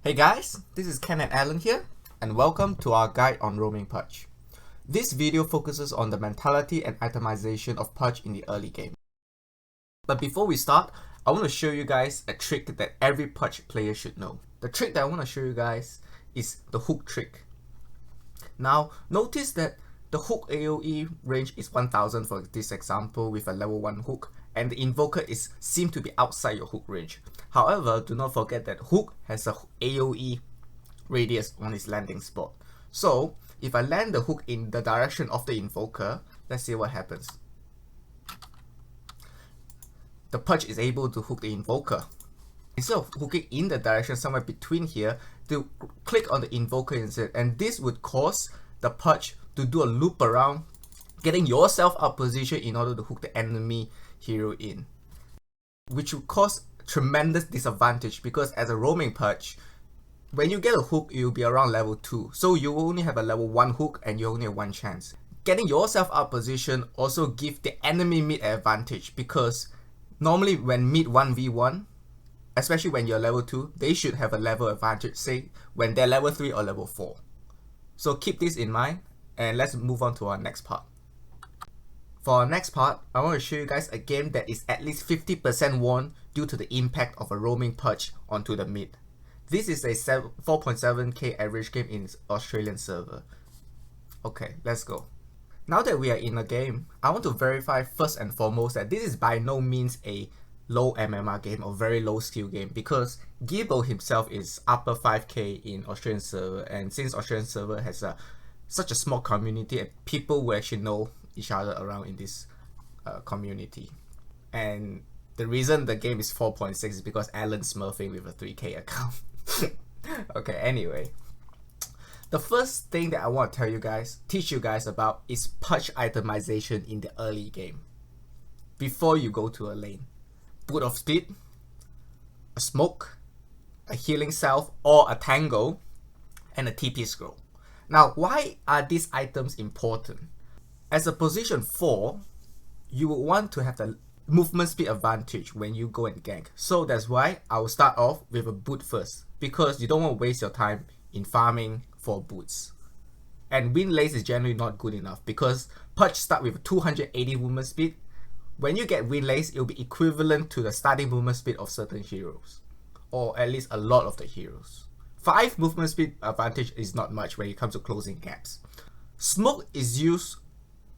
Hey guys, this is Ken and Alan here, and welcome to our guide on roaming Pudge. This video focuses on the mentality and itemization of Pudge in the early game. But before we start, I want to show you guys a trick that every Pudge player should know. The trick that I want to show you guys is the hook trick. Now, notice that the hook AoE range is 1000 for this example with a level 1 hook, and the invoker seems to be outside your hook range. However, do not forget that hook has a AoE radius on its landing spot. So, if I land the hook in the direction of the invoker, let's see what happens. The Pudge is able to hook the invoker. Instead of hooking in the direction somewhere between here, to click on the invoker instead, and this would cause the Pudge to do a loop around, getting yourself out of position in order to hook the enemy hero in, which would cause tremendous disadvantage because as a roaming Pudge, when you get a hook, you'll be around level 2, so you only have a level 1 hook and you only have 1 chance. Getting yourself out of position also gives the enemy mid advantage because normally when mid 1v1, especially when you're level 2, they should have a level advantage, say when they're level 3 or level 4. So keep this in mind and let's move on to our next part. For our next part, I want to show you guys a game that is at least 50% won due to the impact of a roaming Pudge onto the mid. This is a 4.7k average game in Australian server. Okay, let's go. Now that we are in a game, I want to verify first and foremost that this is by no means a low MMR game or very low skill game, because Gibbo himself is upper 5k in Australian server, and since Australian server has such a small community and people will actually know each other around in this community, and the reason the game is 4.6 is because Alan's smurfing with a 3k account. Okay, anyway, the first thing that I want to teach you guys about is Pudge itemization in the early game. Before you go to a lane, boot of speed, a smoke, a healing salve or a tango, and a TP scroll. Now, why are these items important? As a position 4, you will want to have the movement speed advantage when you go and gank. So that's why I will start off with a boot first, because you don't want to waste your time in farming for boots. And windlace is generally not good enough because Pudge start with 280 movement speed. When you get windlace, it will be equivalent to the starting movement speed of certain heroes, or at least a lot of the heroes. 5 movement speed advantage is not much when it comes to closing gaps. Smoke is used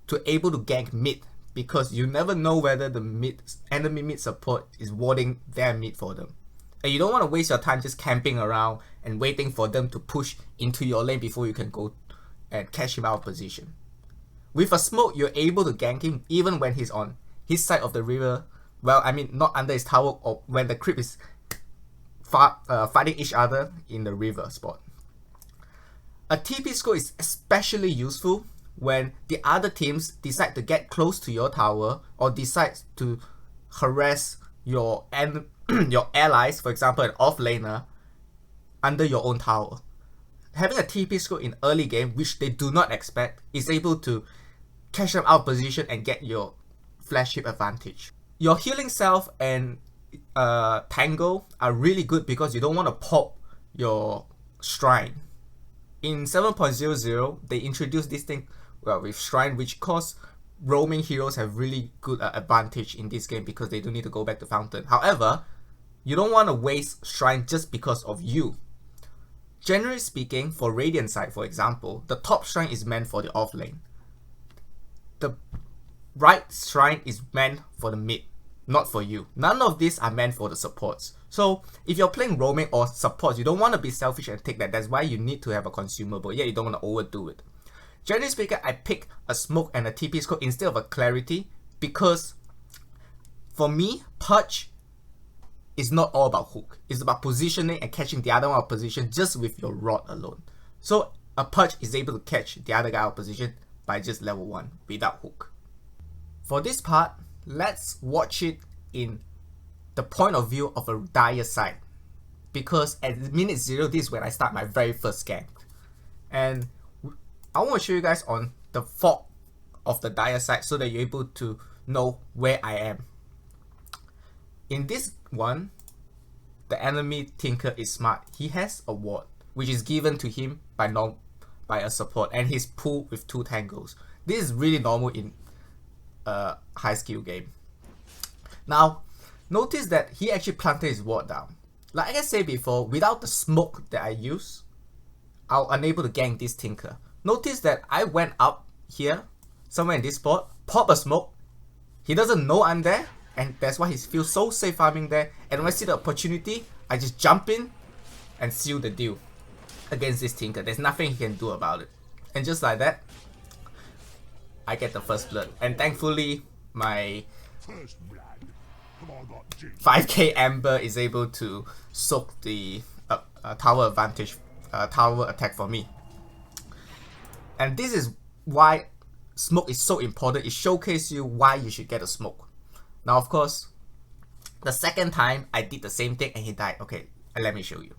to able to gank mid, because you never know whether the enemy mid support is warding their mid for them. And you don't want to waste your time just camping around and waiting for them to push into your lane before you can go and catch him out of position. With a smoke, you're able to gank him even when he's on his side of the river. Well, I mean, not under his tower, or when the creep is fighting each other in the river spot. A TP scroll is especially useful when the other teams decide to get close to your tower or decide to harass your allies, for example an offlaner, under your own tower. Having a TP scroll in early game, which they do not expect, is able to catch them out of position and get your flagship advantage. Your healing salve and tango are really good because you don't want to pop your shrine. In 7.00, they introduced this thing with shrine, which cause roaming heroes have really good advantage in this game because they don't need to go back to fountain. However, you don't want to waste shrine just because of you. Generally speaking, for Radiant side, for example, the top shrine is meant for the off lane. The right shrine is meant for the mid, not for you. None of these are meant for the supports. So if you're playing roaming or supports, you don't want to be selfish and take that. That's why you need to have a consumable. Yeah, you don't want to overdo it. Generally speaking, I pick a smoke and a TP scroll instead of a clarity because for me, Pudge is not all about hook. It's about positioning and catching the other one out of position just with your rod alone. So a Pudge is able to catch the other guy out of position by just level 1 without hook. For this part, let's watch it in the point of view of a dire side, because at minute 0, this is when I start my very first gank. And I want to show you guys on the fog of the dire side so that you're able to know where I am. In this one, the enemy Tinker is smart, he has a ward, which is given to him by a support, and he's pulled with 2 tangles. This is really normal in a high skill game. Now, notice that he actually planted his ward down. Like I said before, without the smoke that I use, I'm unable to gank this Tinker. Notice that I went up here, somewhere in this spot, pop a smoke. He doesn't know I'm there, and that's why he feels so safe farming there. And when I see the opportunity, I just jump in and seal the deal against this Tinker. There's nothing he can do about it. And just like that, I get the first blood. And thankfully, my 5k Amber is able to soak the tower advantage, tower attack for me. And this is why smoke is so important. It showcases you why you should get a smoke. Now, of course, the second time I did the same thing and he died. Okay, let me show you.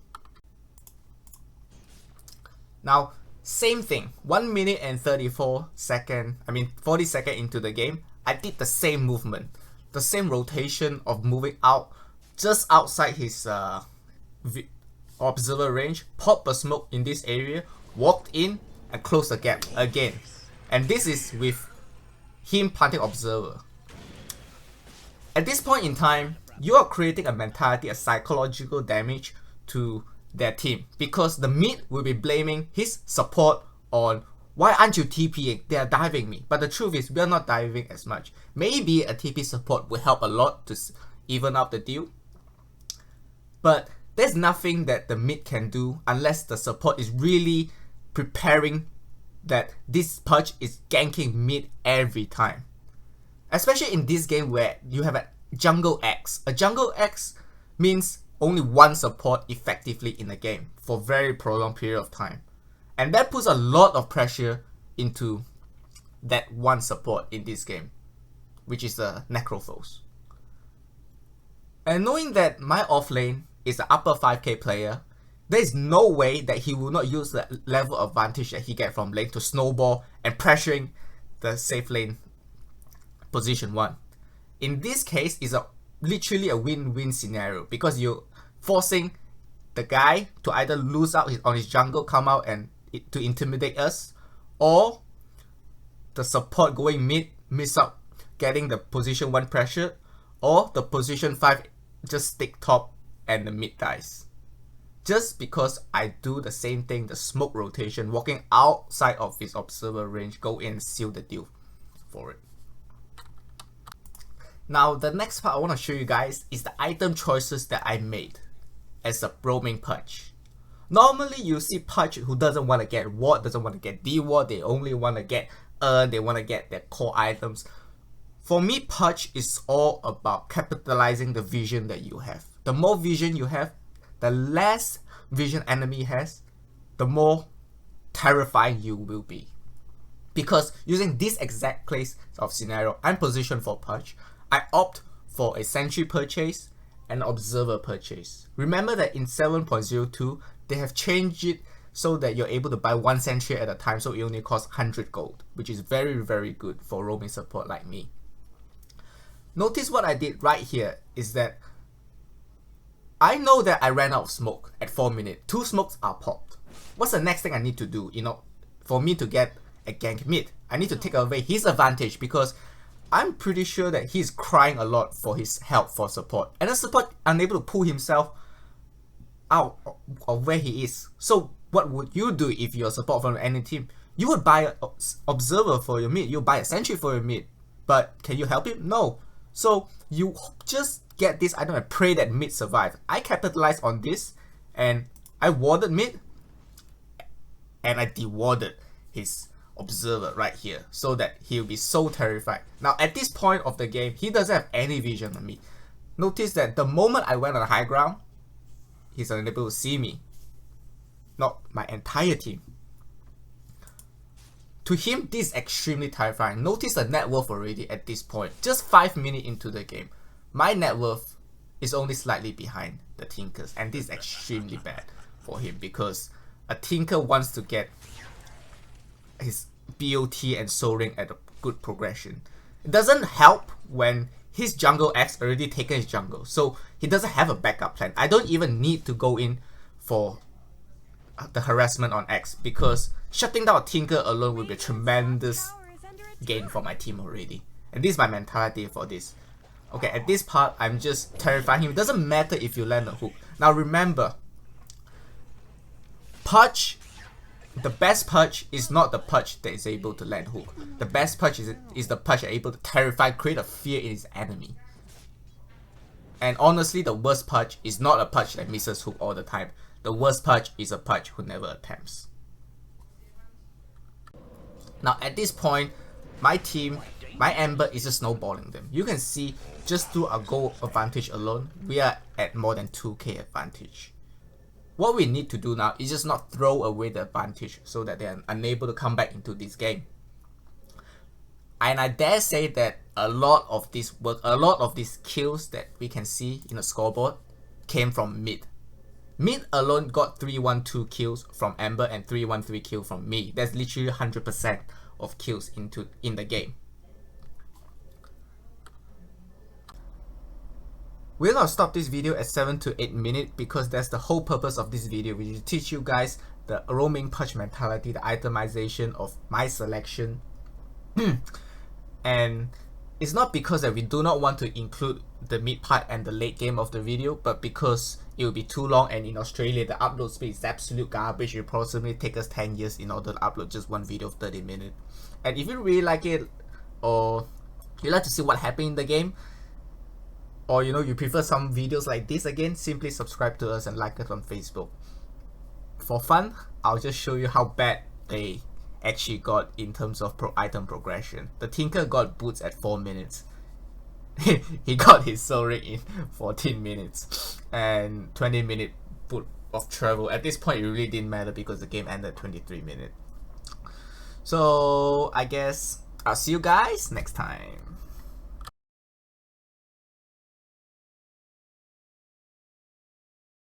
Now, same thing. 1 minute and 40 seconds into the game, I did the same movement, the same rotation of moving out just outside his observer range, pop a smoke in this area, walked in and closed the gap again. And this is with him planting observer. At this point in time, you are creating a mentality, a psychological damage to their team, because the mid will be blaming his support on, why aren't you TPing? They are diving me. But the truth is, we are not diving as much. Maybe a TP support will help a lot to even out the deal, but there's nothing that the mid can do unless the support is really preparing that this Pudge is ganking mid every time. Especially in this game where you have a jungle X. A jungle X means only one support effectively in the game for a very prolonged period of time. And that puts a lot of pressure into that one support in this game, which is the Necrophos. And knowing that my offlane is the upper 5k player, there is no way that he will not use the level advantage that he gets from lane to snowball and pressuring the safe lane position 1. In this case, it's literally a win-win scenario, because you're forcing the guy to either lose out on his jungle, come out and to intimidate us, or the support going mid miss out getting the position 1 pressure, or the position 5 just stick top and the mid dies. Just because I do the same thing, the smoke rotation, walking outside of his observer range, go in and seal the deal for it. Now, the next part I want to show you guys is the item choices that I made as a roaming Pudge. Normally, you see Pudge who doesn't want to get ward, doesn't want to get D-ward, they only want to get they want to get their core items. For me, Pudge is all about capitalizing the vision that you have. The more vision you have, the less vision enemy has, the more terrifying you will be. Because using this exact case of scenario, I'm positioned for Pudge. I opt for a sentry purchase and observer purchase. Remember that in 7.02, they have changed it so that you're able to buy 1 sentry at a time, so it only costs 100 gold, which is very, very good for roaming support like me. Notice what I did right here is that I know that I ran out of smoke at 4 minutes. 2 smokes are popped. What's the next thing I need to do, for me to get a gank mid? I need to take away his advantage, because I'm pretty sure that he's crying a lot for his help for support. And the support unable to pull himself out of where he is. So what would you do if you're support from any team? You would buy an observer for your mid. You buy a sentry for your mid. But can you help him? No. So you just get this item and pray that mid survive. I capitalized on this and I warded mid and I dewarded his observer right here so that he'll be so terrified. Now at this point of the game, he doesn't have any vision on me. Notice that the moment I went on the high ground, he's unable to see me. Not my entire team. To him, this is extremely terrifying. Notice the net worth already at this point. Just 5 minutes into the game. My net worth is only slightly behind the Tinker's, and this is extremely bad for him because a Tinker wants to get his BOT and soulring at a good progression. It doesn't help when his jungle X already taken his jungle, so he doesn't have a backup plan. I don't even need to go in for the harassment on X, because shutting down a Tinker alone will be a tremendous gain for my team already. And this is my mentality for this. Okay, at this part, I'm just terrifying him. It doesn't matter if you land a hook. Now remember, Pudge, the best Pudge is not the Pudge that is able to land hook. The best Pudge is the Pudge that is able to terrify, create a fear in his enemy. And honestly, the worst Pudge is not a Pudge that misses hook all the time. The worst Pudge is a Pudge who never attempts. Now at this point, my team, my Ember is just snowballing them. You can see just through a goal advantage alone, we are at more than 2k advantage. What we need to do now is just not throw away the advantage so that they are unable to come back into this game. And I dare say that a lot of this work, a lot of these kills that we can see in the scoreboard came from mid. Mid alone got 312 kills from Ember and 313 kills from me. That's literally 100% of kills in the game. We're gonna stop this video at 7 to 8 minutes because that's the whole purpose of this video, which is to teach you guys the roaming Pudge mentality, the itemization of my selection. And it's not because that we do not want to include the mid part and the late game of the video, but because it will be too long, and in Australia the upload speed is absolute garbage. It will probably take us 10 years in order to upload just one video of 30 minutes. And if you really like it, or you like to see what happened in the game, or you prefer some videos like this again, simply subscribe to us and like us on Facebook. For fun, I'll just show you how bad they actually got in terms of item progression. The Tinker got boots at 4 minutes. He got his soulring in 14 minutes and 20-minute boot of travel. At this point it really didn't matter because the game ended 23 minutes. So I guess I'll see you guys next time.